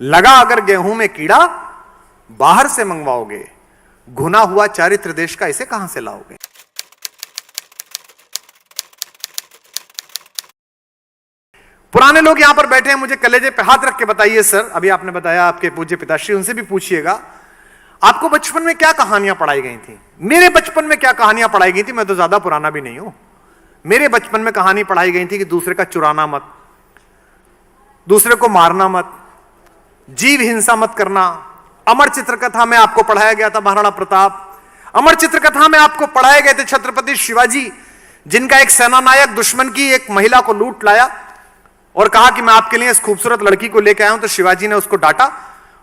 लगा अगर गेहूं में कीड़ा, बाहर से मंगवाओगे, घुना हुआ चारित्र देश का इसे कहां से लाओगे। पुराने लोग यहां पर बैठे हैं, मुझे कलेजे पे हाथ रख के बताइए सर, अभी आपने बताया आपके पूज्य पिताश्री, उनसे भी पूछिएगा आपको बचपन में क्या कहानियां पढ़ाई गई थी। मेरे बचपन में क्या कहानियां पढ़ाई गई थी, मैं तो ज्यादा पुराना भी नहीं हूं। मेरे बचपन में कहानी पढ़ाई गई थी कि दूसरे का चुराना मत, दूसरे को मारना मत, जीव हिंसा मत करना। अमर चित्रकथा में आपको पढ़ाया गया था महाराणा प्रताप। अमर चित्रकथा में आपको पढ़ाए गए थे छत्रपति शिवाजी, जिनका एक सेनानायक दुश्मन की एक महिला को लूट लाया और कहा कि मैं आपके लिए इस खूबसूरत लड़की को लेकर आया हूं। तो शिवाजी ने उसको डांटा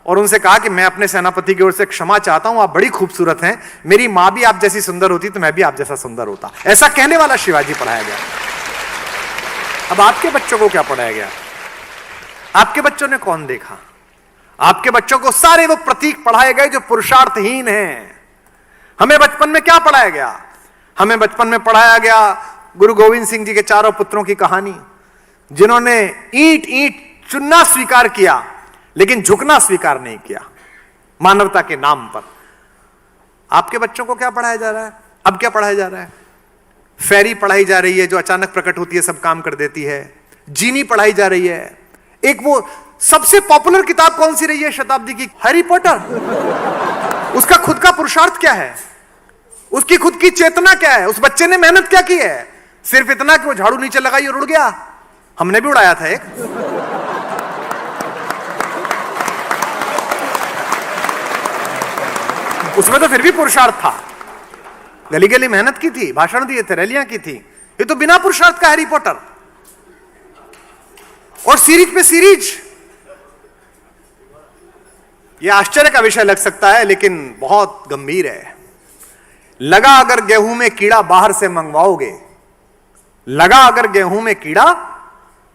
और उनसे कहा कि मैं अपने सेनापति की ओर से क्षमा चाहता हूं, आप बड़ी खूबसूरत हैं, मेरी मां भी आप जैसी सुंदर होती तो मैं भी आप जैसा सुंदर होता। ऐसा कहने वाला शिवाजी पढ़ाया गया। अब आपके बच्चों को क्या पढ़ाया गया? आपके बच्चों ने कौन देखा? आपके बच्चों को सारे वो प्रतीक पढ़ाए गए जो पुरुषार्थहीन हैं। हमें बचपन में क्या पढ़ाया गया? हमें बचपन में पढ़ाया गया गुरु गोविंद सिंह जी के चारों पुत्रों की कहानी, जिन्होंने ईंट ईंट चुनना स्वीकार किया लेकिन झुकना स्वीकार नहीं किया मानवता के नाम पर। आपके बच्चों को क्या पढ़ाया जा रहा है? अब क्या पढ़ाया जा रहा है? फेरी पढ़ाई जा रही है जो अचानक प्रकट होती है, सब काम कर देती है। जीनी पढ़ाई जा रही है। एक वो सबसे पॉपुलर किताब कौन सी रही है शताब्दी की? Harry Potter. उसका खुद का पुरुषार्थ क्या है? उसकी खुद की चेतना क्या है? उस बच्चे ने मेहनत क्या की है? सिर्फ इतना कि वो झाड़ू नीचे लगाई और उड़ गया। हमने भी उड़ाया था एक। उसमें तो फिर भी पुरुषार्थ था, गली गली मेहनत की थी, भाषण दिए थे, रैलियां की थी। ये तो बिना पुरुषार्थ का हैरी पॉटर। और सीरीज पे सीरीज। यह आश्चर्य का विषय लग सकता है लेकिन बहुत गंभीर है। लगा अगर गेहूं में कीड़ा, बाहर से मंगवाओगे। लगा अगर गेहूं में कीड़ा,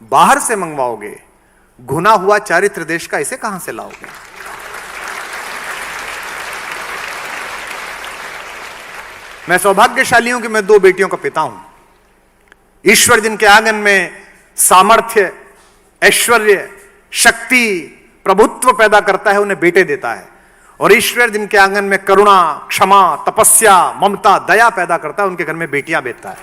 बाहर से मंगवाओगे, घुना हुआ चारित्र देश का इसे कहां से लाओगे। मैं सौभाग्यशाली हूं कि मैं दो बेटियों का पिता हूं। ईश्वर जिनके आंगन में सामर्थ्य, ऐश्वर्य, शक्ति, प्रभुत्व पैदा करता है, उन्हें बेटे देता है। और ईश्वर जिनके आंगन में करुणा, क्षमा, तपस्या, ममता, दया पैदा करता है, उनके घर में बेटियां भेजता है।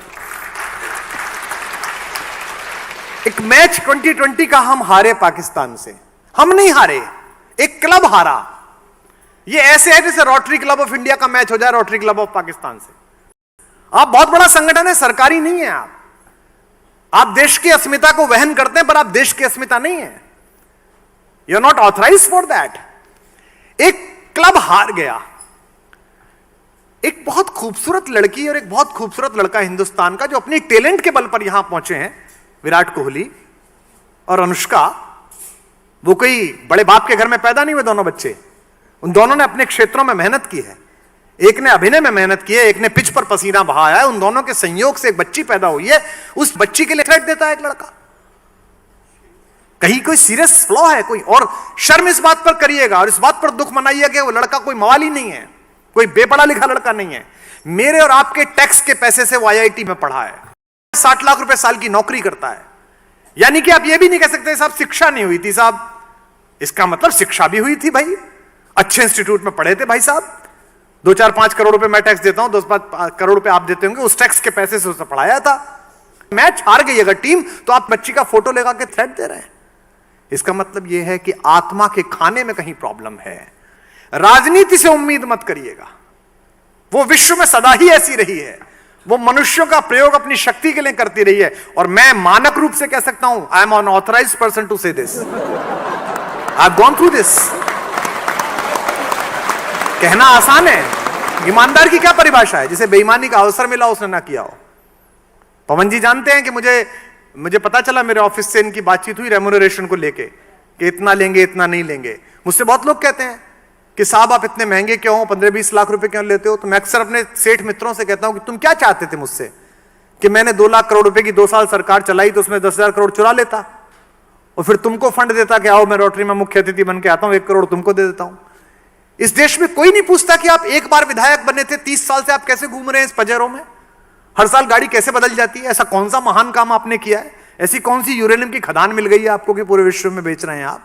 एक मैच 2020 का हम हारे पाकिस्तान से। हम नहीं हारे, एक क्लब हारा। ये ऐसे है जैसे रोटरी क्लब ऑफ इंडिया का मैच हो जाए रोटरी क्लब ऑफ पाकिस्तान से। आप बहुत बड़ा संगठन है, सरकारी नहीं है। आप देश की अस्मिता को वहन करते हैं पर आप देश की अस्मिता नहीं है। You are not authorise for that. एक क्लब हार गया। एक बहुत खूबसूरत लड़की और एक बहुत खूबसूरत लड़का हिंदुस्तान का, जो अपनी टैलेंट के बल पर यहां पहुंचे हैं, विराट कोहली और अनुष्का। वो कोई बड़े बाप के घर में पैदा नहीं हुए दोनों बच्चे। उन दोनों ने अपने क्षेत्रों में मेहनत की है। एक ने अभिनय में मेहनत की है, एक ने पिच पर पसीना बहाया है। उन दोनों के संयोग से एक बच्ची पैदा हुई है। उस बच्ची के लिए थ्रेट देता है एक लड़का। कहीं कोई सीरियस फ्लॉ है कोई? और शर्म इस बात पर करिएगा और इस बात पर दुख मनाइए कि वो लड़का कोई मवाली नहीं है, कोई बेपढ़ा लिखा लड़का नहीं है। मेरे और आपके टैक्स के पैसे से वो IIT में पढ़ा है, 60 लाख रुपए साल की नौकरी करता है। यानी कि आप ये भी नहीं कह सकते साहब शिक्षा नहीं हुई थी। साहब इसका मतलब शिक्षा भी हुई थी भाई, अच्छे इंस्टीट्यूट में पढ़े थे भाई साहब। 2-4-5 करोड़ रुपए मैं टैक्स देता हूं, 2-5 करोड़ रुपए आप देते होंगे, उस टैक्स के पैसे से उसे पढ़ाया था। मैच हार गई अगर टीम, तो आप बच्ची का फोटो लगा के थ्रेट दे रहे हैं। इसका मतलब यह है कि आत्मा के खाने में कहीं प्रॉब्लम है। राजनीति से उम्मीद मत करिएगा, वो विश्व में सदा ही ऐसी रही है। वो मनुष्यों का प्रयोग अपनी शक्ति के लिए करती रही है। और मैं मानक रूप से कह सकता हूं, I am an authorised person to say this. I have gone through this. कहना आसान है। ईमानदार की क्या परिभाषा है? जिसे बेईमानी का अवसर मिला उसने ना किया हो। पवन जी जानते हैं कि मुझे पता चला, मेरे ऑफिस से इनकी बातचीत हुई रेम्यूनरेशन को लेके कि इतना लेंगे इतना नहीं लेंगे। मुझसे बहुत लोग कहते हैं कि साहब आप इतने महंगे क्यों हो, 15-20 लाख रुपए क्यों लेते हो? तो मैं अक्सर अपने सेठ मित्रों से कहता हूं कि तुम क्या चाहते थे मुझसे? कि मैंने 2 लाख करोड़ रुपए की 2 साल सरकार चलाई तो उसमें 10,000 करोड़ चुरा लेता और फिर तुमको फंड देता कि आओ मैं रोटरी में मुख्य अतिथि बन के आता हूं, 1 करोड़ तुमको दे देता हूं। इस देश में कोई नहीं पूछता कि आप एक बार विधायक बने थे, 30 साल से आप कैसे घूम रहे हैं इस पजेरों में, हर साल गाड़ी कैसे बदल जाती है। ऐसा कौन सा महान काम आपने किया है? ऐसी कौन सी यूरेनियम की खदान मिल गई है आपको कि पूरे विश्व में बेच रहे हैं आप?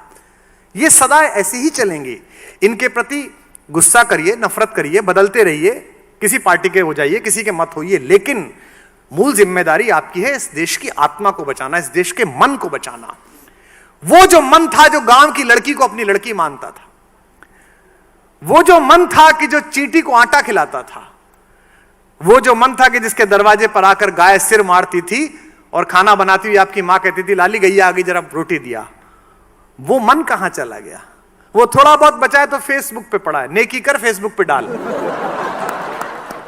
ये सदा ऐसे ही चलेंगे। इनके प्रति गुस्सा करिए, नफरत करिए, बदलते रहिए, किसी पार्टी के हो जाइए, किसी के मत होइए, लेकिन मूल जिम्मेदारी आपकी है इस देश की आत्मा को बचाना, इस देश के मन को बचाना। वो जो मन था जो गांव की लड़की को अपनी लड़की मानता था, वो जो मन था कि जो चींटी को आटा खिलाता था, वो जो मन था कि जिसके दरवाजे पर आकर गाय सिर मारती थी और खाना बनाती हुई आपकी मां कहती थी लाली गैया आ गई जरा रोटी दिया, वो मन कहां चला गया? वो थोड़ा बहुत बचा है तो फेसबुक पे पड़ा है, नेकी कर फेसबुक पे डाल,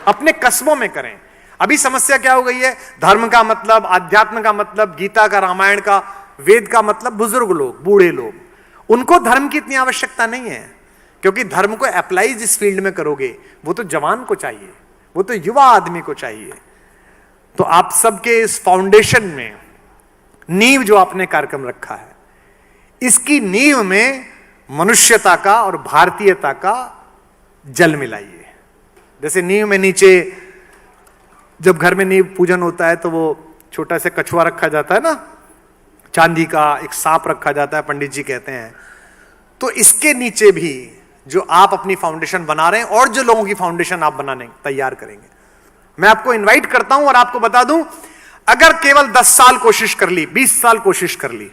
अपने कस्बों में करें। अभी समस्या क्या हो गई है? धर्म का मतलब, आध्यात्म का मतलब, गीता का, रामायण का, वेद का मतलब बुजुर्ग लोग, बूढ़े लोग, उनको धर्म की इतनी आवश्यकता नहीं है, क्योंकि धर्म को अप्लाई जिस फील्ड में करोगे वो तो जवान को चाहिए, वो तो युवा आदमी को चाहिए। तो आप सबके इस फाउंडेशन में नींव जो आपने कार्यक्रम रखा है, इसकी नींव में मनुष्यता का और भारतीयता का जल मिलाइए। जैसे नींव में नीचे जब घर में नींव पूजन होता है तो वो छोटा सा कछुआ रखा जाता है ना, चांदी का, एक सांप रखा जाता है, पंडित जी कहते हैं। तो इसके नीचे भी जो आप अपनी फाउंडेशन बना रहे हैं और जो लोगों की फाउंडेशन आप बनाने तैयार करेंगे, मैं आपको इनवाइट करता हूं और आपको बता दूं, अगर केवल 10 साल कोशिश कर ली, 20 साल कोशिश कर ली,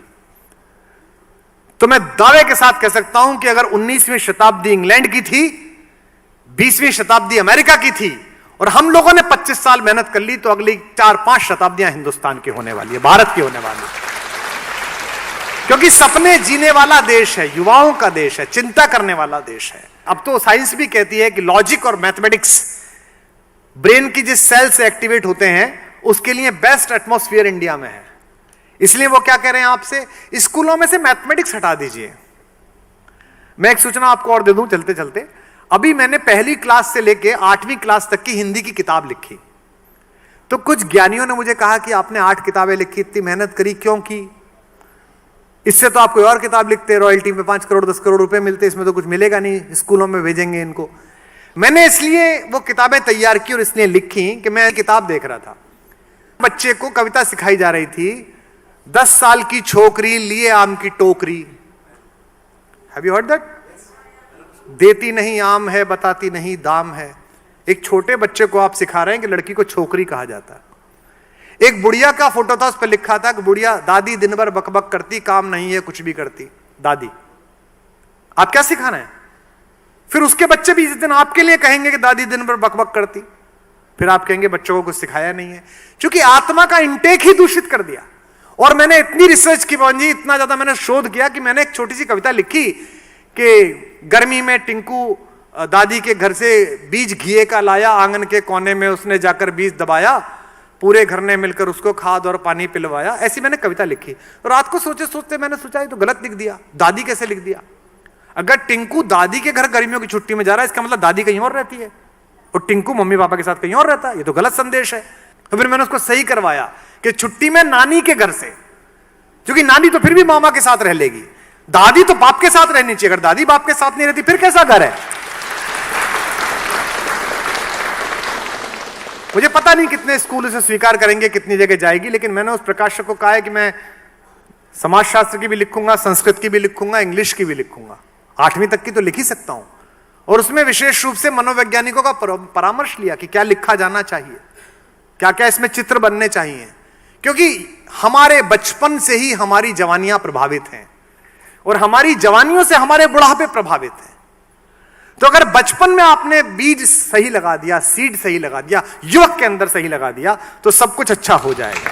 तो मैं दावे के साथ कह सकता हूं कि अगर 19वीं शताब्दी इंग्लैंड की थी, 20वीं शताब्दी अमेरिका की थी, और हम लोगों ने 25 साल मेहनत कर ली, तो अगली 4-5 शताब्दियां हिंदुस्तान की होने वाली है, भारत की होने वाली है। क्योंकि सपने जीने वाला देश है, युवाओं का देश है, चिंता करने वाला देश है। अब तो साइंस भी कहती है कि लॉजिक और मैथमेटिक्स ब्रेन की जिस सेल से एक्टिवेट होते हैं उसके लिए बेस्ट एटमॉस्फेयर इंडिया में है। इसलिए वो क्या कह रहे हैं आपसे, स्कूलों में से मैथमेटिक्स हटा दीजिए। मैं एक सूचना आपको और दे दूं चलते चलते, अभी मैंने पहली क्लास से लेके 8वीं क्लास तक की हिंदी की किताब लिखी, तो कुछ ज्ञानियों ने मुझे कहा कि आपने 8 किताबें लिखी, इतनी मेहनत करी क्यों की? इससे तो आप कोई और किताब लिखते, रॉयल्टी में 5 करोड़ 10 करोड़ रुपए मिलते, इसमें तो कुछ मिलेगा नहीं, स्कूलों में भेजेंगे इनको। मैंने इसलिए वो किताबें तैयार की और इसलिए लिखी कि मैं किताब देख रहा था, बच्चे को कविता सिखाई जा रही थी, 10 साल की छोकरी लिए आम की टोकरी। Have you heard that? देती नहीं आम है, बताती नहीं दाम है। एक छोटे बच्चे को आप सिखा रहे हैं कि लड़की को छोकरी कहा जाता है। एक बुढ़िया का फोटो था, उस पर लिखा था कि बुढ़िया दादी दिन भर बकबक करती, काम नहीं है कुछ भी करती दादी। आप क्या सिखा रहे हैं? फिर उसके बच्चे भी इस दिन आपके लिए कहेंगे कि दादी दिन भर बकबक करती, फिर आप कहेंगे बच्चों को कुछ सिखाया नहीं है, क्योंकि आत्मा का इंटेक ही दूषित कर दिया। और मैंने इतनी रिसर्च की पवन जी, इतना ज्यादा मैंने शोध किया कि मैंने एक छोटी सी कविता लिखी कि गर्मी में टिंकू दादी के घर से बीज घिए का लाया, आंगन के कोने में उसने जाकर बीज दबाया, पूरे घर ने मिलकर उसको खाद और पानी पिलवाया। ऐसी मैंने कविता लिखी। तो रात को सोचते सोचते मैंने सोचा ये तो गलत लिख दिया, दादी कैसे लिख दिया? अगर टिंकू दादी के घर गर्मियों की छुट्टी में जा रहा है, इसका मतलब दादी कहीं और रहती है और टिंकू मम्मी पापा के साथ कहीं और रहता है, ये तो गलत संदेश है। तो फिर मैंने उसको सही करवाया कि छुट्टी में नानी के घर से, क्योंकि नानी तो फिर भी मामा के साथ रह लेगी, दादी तो बाप के साथ रहनी चाहिए। अगर दादी बाप के साथ नहीं रहती फिर कैसा घर है? मुझे पता नहीं कितने स्कूल इसे स्वीकार करेंगे, कितनी जगह जाएगी, लेकिन मैंने उस प्रकाशक को कहा है कि मैं समाजशास्त्र की भी लिखूंगा, संस्कृत की भी लिखूंगा, इंग्लिश की भी लिखूंगा, 8वीं तक की तो लिख ही सकता हूं। और उसमें विशेष रूप से मनोवैज्ञानिकों का परामर्श लिया कि क्या लिखा जाना चाहिए, क्या क्या इसमें चित्र बनने चाहिए, क्योंकि हमारे बचपन से ही हमारी जवानियां प्रभावित हैं और हमारी जवानियों से हमारे बुढ़ापे प्रभावित हैं। तो अगर बचपन में आपने बीज सही लगा दिया, सीड सही लगा दिया, युवक के अंदर सही लगा दिया, तो सब कुछ अच्छा हो जाएगा।